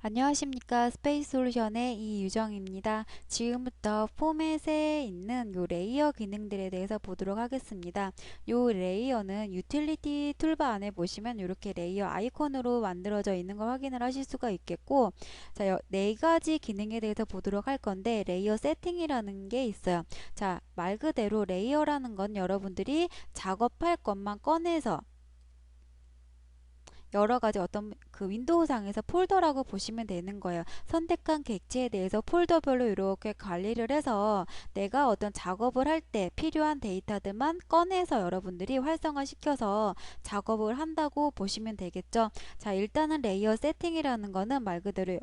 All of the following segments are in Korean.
안녕하십니까. 스페이스 솔루션의 이유정입니다. 지금부터 포맷에 있는 요 레이어 기능들에 대해서 보도록 하겠습니다. 요 레이어는 유틸리티 툴바 안에 보시면 이렇게 레이어 아이콘으로 만들어져 있는 걸 확인을 하실 수가 있겠고, 자, 네 가지 기능에 대해서 보도록 할 건데, 레이어 세팅이라는 게 있어요. 자, 말 그대로 레이어라는 건 여러분들이 작업할 것만 꺼내서 여러 가지 어떤 그 윈도우상에서 폴더라고 보시면 되는 거예요. 선택한 객체에 대해서 폴더별로 이렇게 관리를 해서 내가 어떤 작업을 할 때 필요한 데이터들만 꺼내서 여러분들이 활성화시켜서 작업을 한다고 보시면 되겠죠. 자, 일단은 레이어 세팅이라는 거는 말 그대로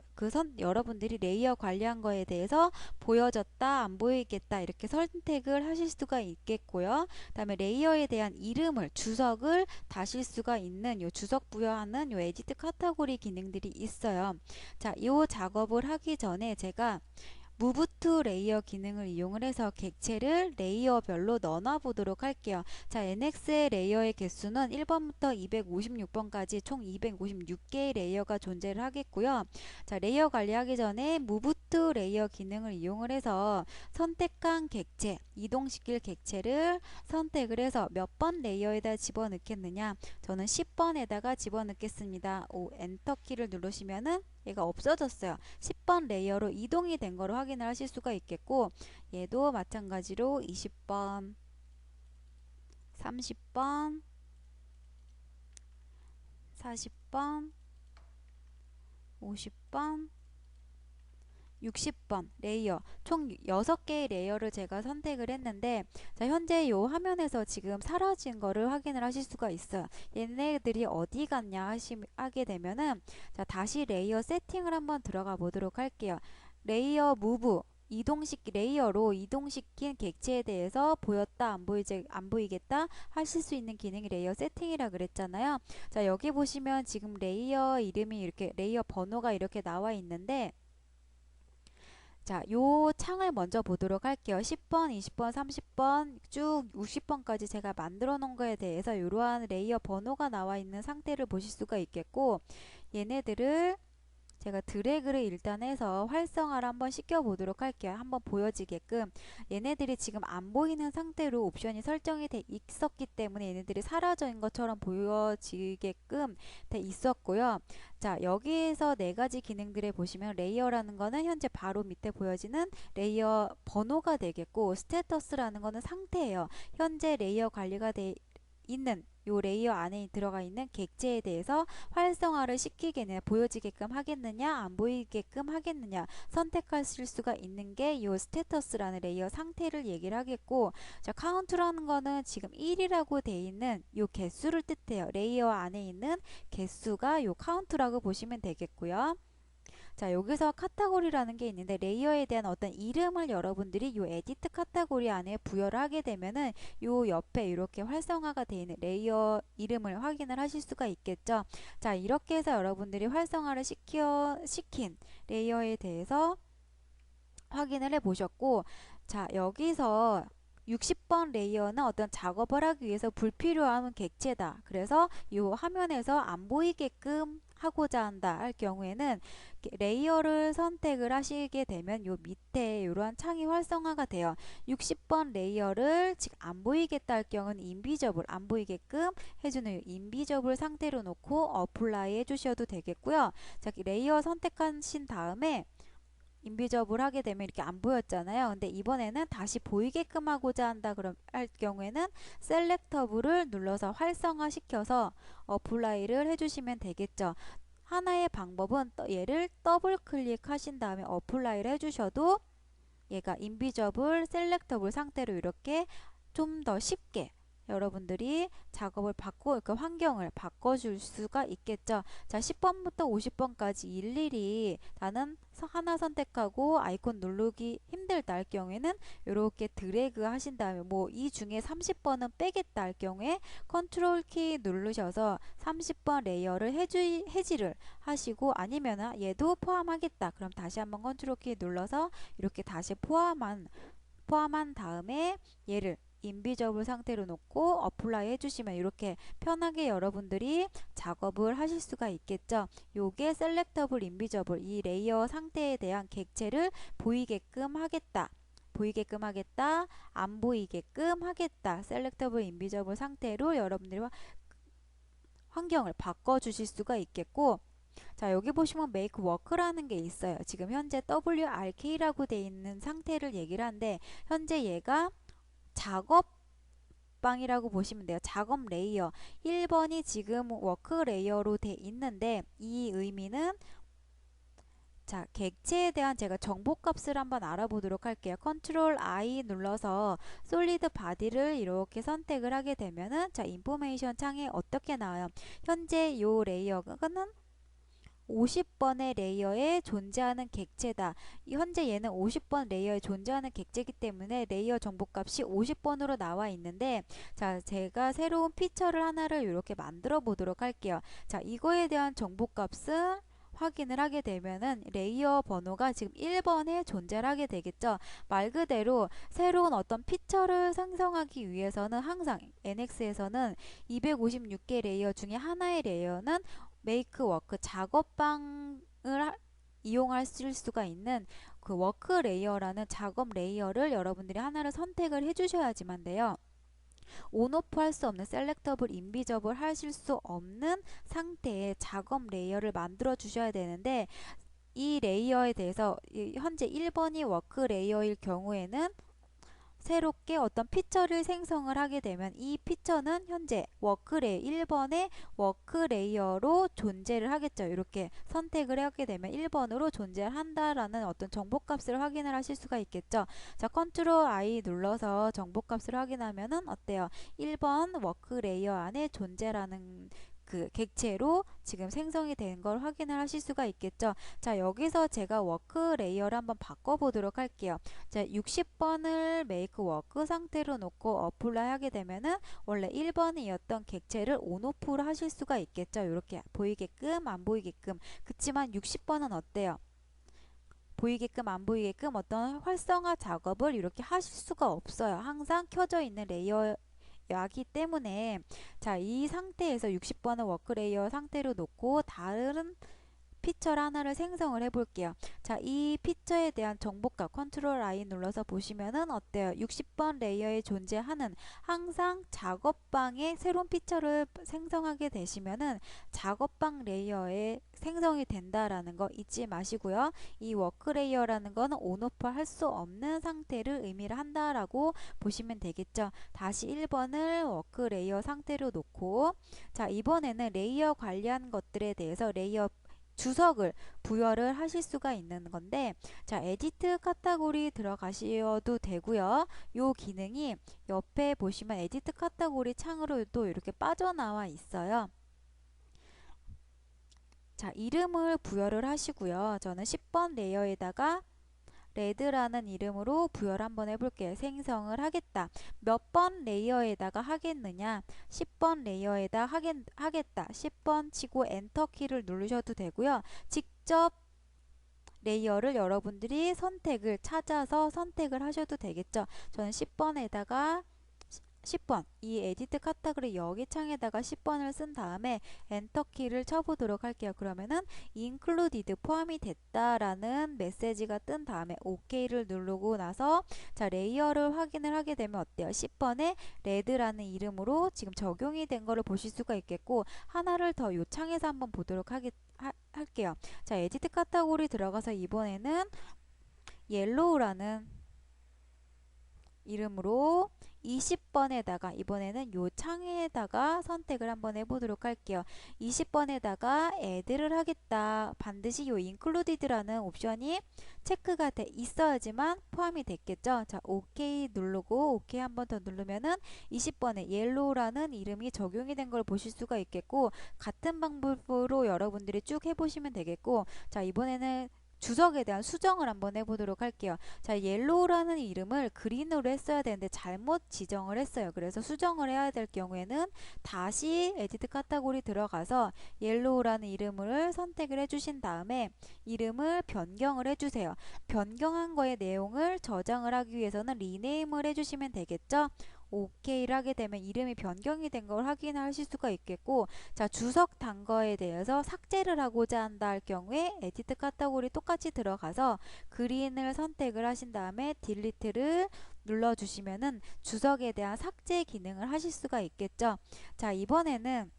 여러분들이 레이어 관리한 거에 대해서 보여졌다, 안 보이겠다 이렇게 선택을 하실 수가 있겠고요. 그다음에 레이어에 대한 이름을, 주석을 다실 수가 있는 요 주석 부여하는 요 에디트 카테고리 기능들이 있어요. 자, 요 작업을 하기 전에 제가 무브 투 레이어 기능을 이용을 해서 객체를 레이어별로 넣어 보도록 할게요. 자, NX의 레이어의 개수는 1번부터 256번까지 총 256개의 레이어가 존재를 하겠고요. 자, 레이어 관리하기 전에 무브 투 레이어 기능을 이용을 해서 선택한 객체, 이동시킬 객체를 선택을 해서 몇 번 레이어에다 집어넣겠느냐, 저는 10번에다가 집어넣겠습니다. 오, 엔터 키를 누르시면은 얘가 없어졌어요. 10번 레이어로 이동이 된 거를 확인을 하실 수가 있겠고, 얘도 마찬가지로 20번, 30번, 40번, 50번, 60번 레이어 총 6개의 레이어를 제가 선택을 했는데, 자, 현재 요 화면에서 지금 사라진 거를 확인을 하실 수가 있어요. 얘네들이 어디 갔냐 하게 되면은, 자, 다시 레이어 세팅을 한번 들어가 보도록 할게요. 레이어 무브, 레이어로 이동시킨 객체에 대해서 보였다, 안 보이겠다 하실 수 있는 기능이 레이어 세팅이라 그랬잖아요. 자, 여기 보시면 지금 레이어 이름이 이렇게, 레이어 번호가 이렇게 나와 있는데, 자, 요 창을 먼저 보도록 할게요. 10번, 20번, 30번, 쭉 60번까지 제가 만들어 놓은 거에 대해서 이러한 레이어 번호가 나와 있는 상태를 보실 수가 있겠고, 얘네들을 제가 드래그를 일단 해서 활성화를 한번 시켜 보도록 할게요. 한번 보여지게끔. 얘네들이 지금 안 보이는 상태로 옵션이 설정이 돼 있었기 때문에 얘네들이 사라져 있는 것처럼 보여지게끔 돼 있었고요. 자, 여기에서 네 가지 기능들을 보시면 레이어라는 거는 현재 바로 밑에 보여지는 레이어 번호가 되겠고, 스테터스라는 거는 상태예요. 현재 레이어 관리가 돼 있는 요 레이어 안에 들어가 있는 객체에 대해서 활성화를 시키겠느냐, 보여지게끔 하겠느냐, 안 보이게끔 하겠느냐 선택하실 수가 있는 게 요 스테터스라는 레이어 상태를 얘기를 하겠고, 자, 카운트라는 거는 지금 1이라고 돼 있는 요 개수를 뜻해요. 레이어 안에 있는 개수가 요 카운트라고 보시면 되겠고요. 자, 여기서 카테고리라는 게 있는데, 레이어에 대한 어떤 이름을 여러분들이 요 에디트 카테고리 안에 부여를 하게 되면은 요 옆에 이렇게 활성화가 되어 있는 레이어 이름을 확인을 하실 수가 있겠죠. 자, 이렇게 해서 여러분들이 활성화를 시킨 레이어에 대해서 확인을 해 보셨고, 자, 여기서 60번 레이어는 어떤 작업을 하기 위해서 불필요한 객체다. 그래서 이 화면에서 안 보이게끔 하고자 한다 할 경우에는 레이어를 선택을 하시게 되면 요 밑에 이러한 창이 활성화가 돼요. 60번 레이어를 지금 안 보이겠다 할 경우는 인비저블, 안 보이게끔 해주는 인비저블 상태로 놓고 어플라이 해주셔도 되겠고요. 자, 레이어 선택하신 다음에 인비저블 하게 되면 이렇게 안 보였잖아요. 근데 이번에는 다시 보이게끔 하고자 한다 그럼 할 경우에는 셀렉터블을 눌러서 활성화 시켜서 어플라이를 해주시면 되겠죠. 하나의 방법은 얘를 더블 클릭하신 다음에 어플라이를 해주셔도 얘가 인비저블, 셀렉터블 상태로 이렇게 좀 더 쉽게 여러분들이 작업을 그 환경을 바꿔줄 수가 있겠죠. 자, 10번부터 50번까지 일일이 나는 하나 선택하고 아이콘 누르기 힘들다 할 경우에는 이렇게 드래그 하신 다음에 뭐 이 중에 30번은 빼겠다 할 경우에 컨트롤 키 누르셔서 30번 레이어를 해지를 하시고, 아니면 얘도 포함하겠다 그럼 다시 한번 컨트롤 키 눌러서 이렇게 다시 포함한 다음에 얘를 인비저블 상태로 놓고 어플라이 해주시면 이렇게 편하게 여러분들이 작업을 하실 수가 있겠죠. 요게 셀렉터블 인비저블, 이 레이어 상태에 대한 객체를 보이게끔 하겠다. 보이게끔 하겠다, 안 보이게끔 하겠다. 셀렉터블 인비저블 상태로 여러분들이 환경을 바꿔 주실 수가 있겠고, 자, 여기 보시면 make work라는 게 있어요. 지금 현재 WRK라고 돼 있는 상태를 얘기를 하는데, 현재 얘가 작업방이라고 보시면 돼요. 작업 레이어 1번이 지금 워크 레이어로 돼 있는데, 이 의미는, 자, 객체에 대한 제가 정보값을 한번 알아보도록 할게요. 컨트롤 I 눌러서 솔리드 바디를 이렇게 선택을 하게 되면은, 자, 인포메이션 창에 어떻게 나와요? 현재 요 레이어는 50번의 레이어에 존재하는 객체다. 현재 얘는 50번 레이어에 존재하는 객체이기 때문에 레이어 정보값이 50번으로 나와 있는데, 자, 제가 새로운 피처를 하나를 이렇게 만들어 보도록 할게요. 자, 이거에 대한 정보값은 확인을 하게 되면은 레이어 번호가 지금 1번에 존재를 하게 되겠죠. 말 그대로 새로운 어떤 피처를 생성하기 위해서는 항상 NX에서는 256개 레이어 중에 하나의 레이어는 메이크 워크 작업방을 이용하실 수가 있는 그 워크 레이어라는 작업 레이어를 여러분들이 하나를 선택을 해 주셔야지만 돼요. 온오프 할 수 없는 셀렉터블 인비저블 하실 수 없는 상태의 작업 레이어를 만들어 주셔야 되는데, 이 레이어에 대해서 현재 1번이 워크 레이어일 경우에는 새롭게 어떤 피처를 생성을 하게 되면 이 피처는 현재 워크레이어 1번의 워크레이어로 존재를 하겠죠. 이렇게 선택을 하게 되면 1번으로 존재한다라는 어떤 정보값을 확인을 하실 수가 있겠죠. 자, 컨트롤 I 눌러서 정보값을 확인하면은 어때요? 1번 워크레이어 안에 존재라는 그 객체로 지금 생성이 된 걸 확인을 하실 수가 있겠죠. 자, 여기서 제가 워크 레이어를 한번 바꿔보도록 할게요. 자, 60번을 메이크 워크 상태로 놓고 어플라이 하게 되면은 원래 1번이었던 객체를 온오프로 하실 수가 있겠죠. 이렇게 보이게끔 안 보이게끔. 그치만 60번은 어때요? 보이게끔 안 보이게끔 어떤 활성화 작업을 이렇게 하실 수가 없어요. 항상 켜져 있는 레이어 야기 때문에, 자, 이 상태에서 60번은 워크 레이어 상태로 놓고 다른 피처 하나를 생성을 해 볼게요. 자, 이 피처에 대한 정보값 컨트롤 I 눌러서 보시면은 어때요? 60번 레이어에 존재하는 항상 작업방에 새로운 피처를 생성하게 되시면은 작업방 레이어에 생성이 된다라는 거 잊지 마시고요. 이 워크 레이어라는 거는 온오프 할 수 없는 상태를 의미를 한다라고 보시면 되겠죠. 다시 1번을 워크 레이어 상태로 놓고, 자, 이번에는 레이어 관리한 것들에 대해서 레이어 주석을 부여를 하실 수가 있는 건데, 자, 에디트 카테고리 들어가셔도 되고요. 요 기능이 옆에 보시면 에디트 카테고리 창으로 또 이렇게 빠져나와 있어요. 자, 이름을 부여를 하시고요. 저는 10번 레이어에다가 레드라는 이름으로 부여를 한번 해볼게요. 생성을 하겠다. 몇 번 레이어에다가 하겠느냐? 10번 레이어에다 하겠다. 10번 치고 엔터 키를 누르셔도 되고요. 직접 레이어를 여러분들이 찾아서 선택을 하셔도 되겠죠. 저는 10번에다가 10번, 이 에디트 카테고리 여기 창에다가 10번을 쓴 다음에 엔터 키를 쳐보도록 할게요. 그러면은 included 포함이 됐다라는 메시지가 뜬 다음에 OK를 누르고 나서, 자, 레이어를 확인을 하게 되면 어때요? 10번에 레드라는 이름으로 지금 적용이 된 거를 보실 수가 있겠고, 하나를 더 요 창에서 한번 보도록 할게요. 자, 에디트 카테고리 들어가서 이번에는 옐로우라는 이름으로 20번에다가 이번에는 요 창에다가 선택을 한번 해보도록 할게요. 20번에다가 add를 하겠다. 반드시 요 included라는 옵션이 체크가 돼 있어야지만 포함이 됐겠죠. 자, OK 누르고 OK 한번 더 누르면은 20번에 yellow라는 이름이 적용이 된 걸 보실 수가 있겠고, 같은 방법으로 여러분들이 쭉 해보시면 되겠고, 자, 이번에는 주석에 대한 수정을 한번 해보도록 할게요. 자, 옐로우라는 이름을 그린으로 했어야 되는데 잘못 지정을 했어요. 그래서 수정을 해야 될 경우에는 다시 에디트 카테고리 들어가서 옐로우라는 이름을 선택을 해주신 다음에 이름을 변경을 해주세요. 변경한 거의 내용을 저장을 하기 위해서는 리네임을 해주시면 되겠죠. OK를 하게 되면 이름이 변경이 된 걸 확인하실 수가 있겠고, 자, 주석 단거에 대해서 삭제를 하고자 한다 할 경우에 에디트 카테고리 똑같이 들어가서 그린을 선택을 하신 다음에 딜리트를 눌러주시면은 주석에 대한 삭제 기능을 하실 수가 있겠죠. 자, 이번에는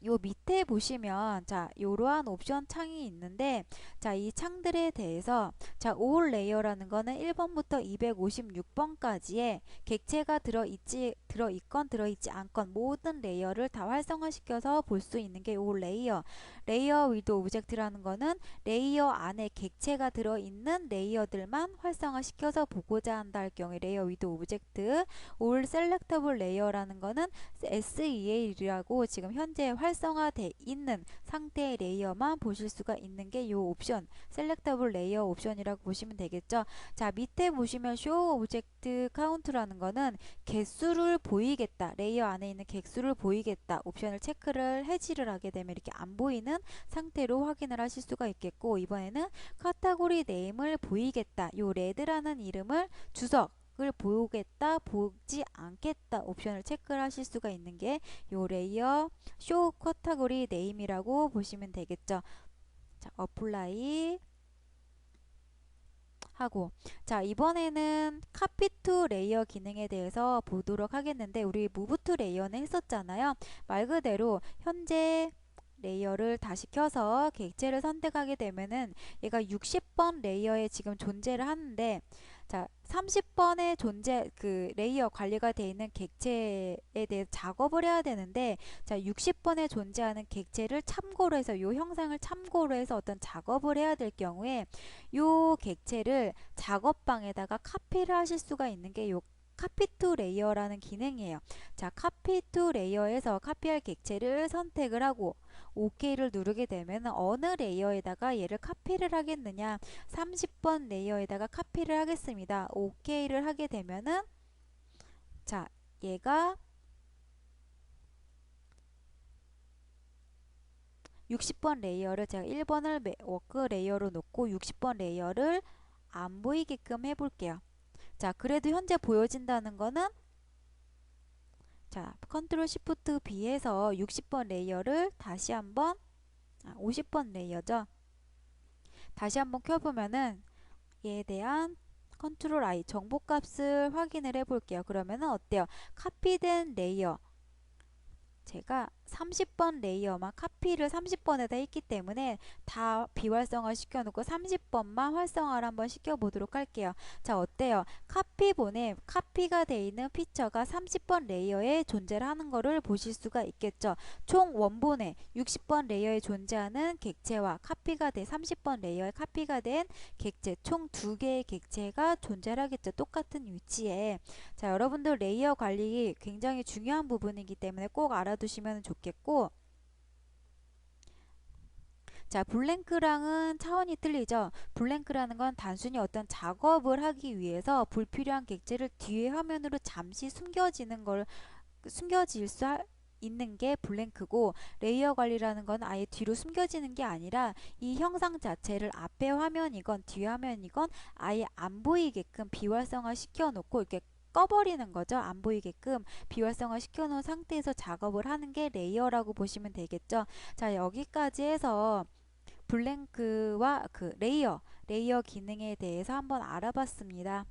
요 밑에 보시면 자 요러한 옵션 창이 있는데, 자 이 창들에 대해서 자 all 레이어라는 거는 1번부터 256번까지의 객체가 들어있건 들어있지 않건 모든 레이어를 다 활성화시켜서 볼 수 있는 게 all 레이어 with 오브젝트라는 거는 레이어 안에 객체가 들어있는 레이어들만 활성화시켜서 보고자 한다 할 경우에 레이어 with 오브젝트, all selectable 레이어라는 거는 SEA라고 지금 현재 활성화돼 있는 상태의 레이어만 보실 수가 있는 게 이 옵션, 셀렉터블 레이어 옵션이라고 보시면 되겠죠. 자, 밑에 보시면 show object count라는 거는 개수를 보이겠다, 레이어 안에 있는 개수를 보이겠다 옵션을 체크를 해지를 하게 되면 이렇게 안 보이는 상태로 확인을 하실 수가 있겠고, 이번에는 카테고리 네임을 보이겠다, 요 레드라는 이름을 주석을 보겠다, 보지 않겠다 옵션을 체크를 하실 수가 있는 게 요 레이어 쇼 카테고리 네임이라고 보시면 되겠죠. 자, 어플라이 하고, 자 이번에는 카피 투 레이어 기능에 대해서 보도록 하겠는데, 우리 무브 투 레이어는 했었잖아요. 말 그대로 현재 레이어를 다시 켜서 객체를 선택하게 되면은 얘가 60번 레이어에 지금 존재를 하는데, 자 30번의 존재 그 레이어 관리가 되어 있는 객체에 대해 작업을 해야 되는데, 자 60번에 존재하는 객체를 참고로 해서 요 형상을 참고로 해서 어떤 작업을 해야 될 경우에 요 객체를 작업방에다가 카피를 하실 수가 있는 게 요 카피 투 레이어라는 기능이에요. 자, 카피 투 레이어에서 카피할 객체를 선택을 하고 OK를 누르게 되면 어느 레이어에다가 얘를 카피를 하겠느냐, 30번 레이어에다가 카피를 하겠습니다. OK를 하게 되면은 자, 얘가 60번 레이어를 제가 1번을 워크 레이어로 놓고 60번 레이어를 안 보이게끔 해볼게요. 자, 그래도 현재 보여진다는 거는 자, 컨트롤 시프트 B에서 60번 레이어를 다시 한번 50번 레이어죠. 다시 한번 켜보면은 얘에 대한 컨트롤 I 정보값을 확인을 해볼게요. 그러면은 어때요? 카피된 레이어, 제가 30번 레이어만 카피를 30번에다 했기 때문에 다 비활성화 시켜놓고 30번만 활성화를 한번 시켜보도록 할게요. 자, 어때요? 카피본에 카피가 되어 있는 피처가 30번 레이어에 존재를 하는 거를 보실 수가 있겠죠. 총 원본에 60번 레이어에 존재하는 객체와 카피가 된 30번 레이어에 카피가 된 객체, 총 2개의 객체가 존재를 하겠죠. 똑같은 위치에. 자, 여러분들 레이어 관리 굉장히 중요한 부분이기 때문에 꼭 알아두시면 좋겠고, 자 블랭크랑은 차원이 틀리죠. 블랭크라는 건 단순히 어떤 작업을 하기 위해서 불필요한 객체를 뒤에 화면으로 잠시 숨겨질 수 있는 게 블랭크고, 레이어 관리라는 건 아예 뒤로 숨겨지는 게 아니라 이 형상 자체를 앞에 화면이건 뒤에 화면이건 아예 안 보이게끔 비활성화 시켜 놓고 이렇게 꺼버리는 거죠. 안 보이게끔 비활성화 시켜 놓은 상태에서 작업을 하는 게 레이어라고 보시면 되겠죠. 자, 여기까지 해서 블랭크와 그 레이어 기능에 대해서 한번 알아봤습니다.